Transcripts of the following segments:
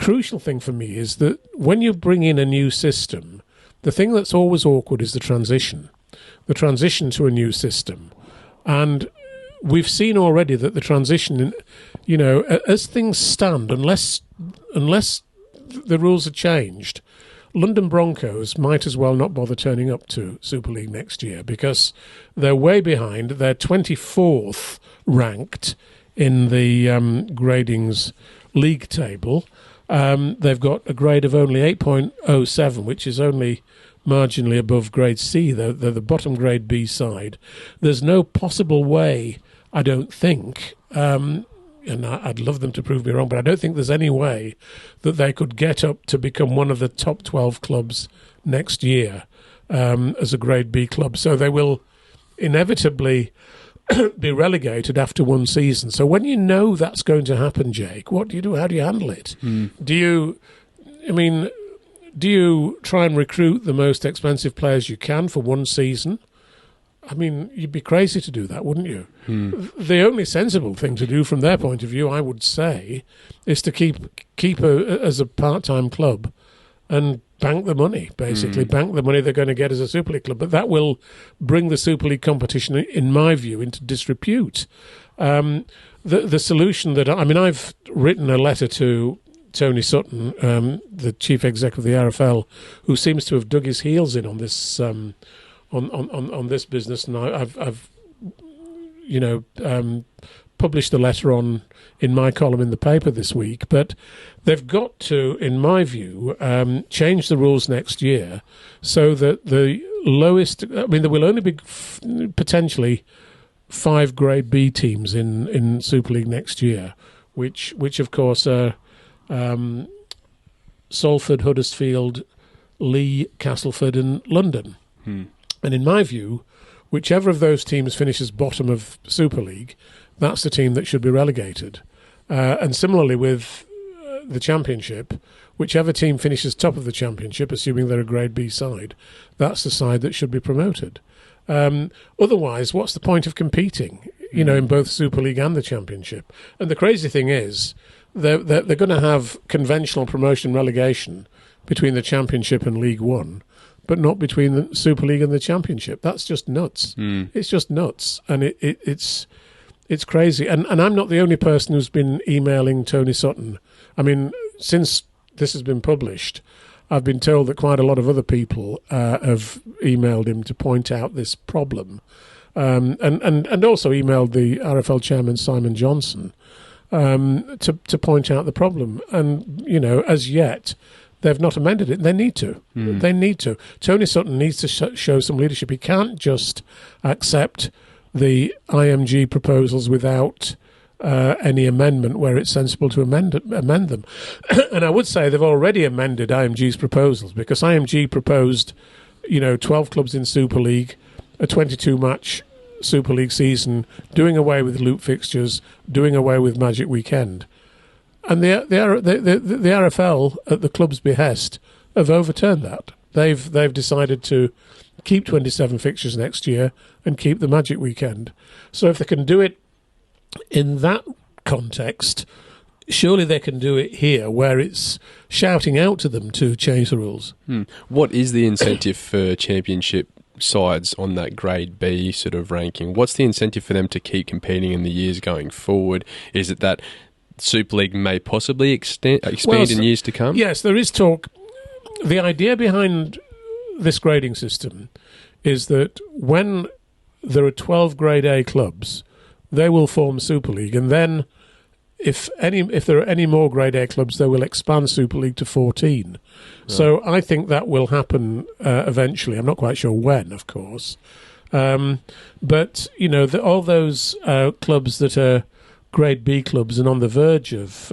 crucial thing for me is that when you bring in a new system, the thing that's always awkward is the transition to a new system. And we've seen already that the transition, as things stand, unless the rules are changed, London Broncos might as well not bother turning up to Super League next year because they're way behind. They're 24th ranked in the gradings league table. They've got a grade of only 8.07, which is only marginally above grade C. They're the bottom grade B side. There's no possible way, I don't think, and I'd love them to prove me wrong, but I don't think there's any way that they could get up to become one of the top 12 clubs next year as a grade B club. So they will inevitably be relegated after one season. So when you know that's going to happen, Jake, what do you do? How do you handle it? Do you try and recruit the most expensive players you can for one season? I mean, you'd be crazy to do that, wouldn't you? The only sensible thing to do from their point of view, I would say, is to keep as a part-time club and bank the money, basically. Bank the money they're going to get as a Super League club. But that will bring the Super League competition, in my view, into disrepute. The solution I've written a letter to Tony Sutton, the chief exec of the RFL, who seems to have dug his heels in on this on this business, and I've published the letter in my column in the paper this week. But they've got to, in my view, change the rules next year so that the lowest. I mean, there will only be potentially 5 Grade B teams in Super League next year, which of course are Salford, Huddersfield, Leigh, Castleford, and London. And in my view, whichever of those teams finishes bottom of Super League, that's the team that should be relegated. And similarly with the Championship, whichever team finishes top of the Championship, assuming they're a Grade B side, that's the side that should be promoted. Otherwise, what's the point of competing, in both Super League and the Championship? And the crazy thing is, they're going to have conventional promotion relegation between the Championship and League One, but not between the Super League and the Championship. That's just nuts. It's just nuts, and it's crazy. And I'm not the only person who's been emailing Tony Sutton. I mean, since this has been published, I've been told that quite a lot of other people have emailed him to point out this problem, and also emailed the RFL chairman Simon Johnson to point out the problem. And as yet, they've not amended it. They need to. They need to. Tony Sutton needs to show some leadership. He can't just accept the IMG proposals without any amendment where it's sensible to amend them. And I would say they've already amended IMG's proposals, because IMG proposed, 12 clubs in Super League, a 22-match Super League season, doing away with loop fixtures, doing away with Magic Weekend. And the RFL, at the club's behest, have overturned that. They've decided to keep 27 fixtures next year and keep the Magic Weekend. So if they can do it in that context, surely they can do it here, where it's shouting out to them to change the rules. What is the incentive for Championship sides on that Grade B sort of ranking? What's the incentive for them to keep competing in the years going forward? Is it that Super League may possibly expand in years to come? Yes, there is talk. The idea behind this grading system is that when there are 12 Grade A clubs, they will form Super League, and then if there are any more Grade A clubs, they will expand Super League to 14. Right. So I think that will happen eventually. I'm not quite sure when, of course. But, all those clubs that are Grade B clubs and on the verge of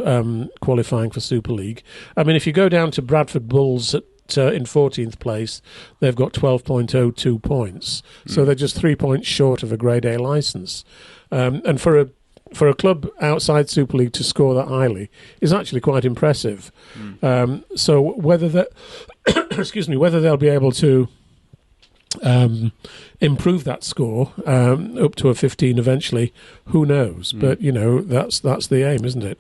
qualifying for Super League. I mean, if you go down to Bradford Bulls in 14th place, they've got 12.02 points. So they're just 3 points short of a Grade A licence. And for a club outside Super League to score that highly is actually quite impressive. So whether whether they'll be able to improve that score up to a 15 eventually, who knows? But that's the aim, isn't it?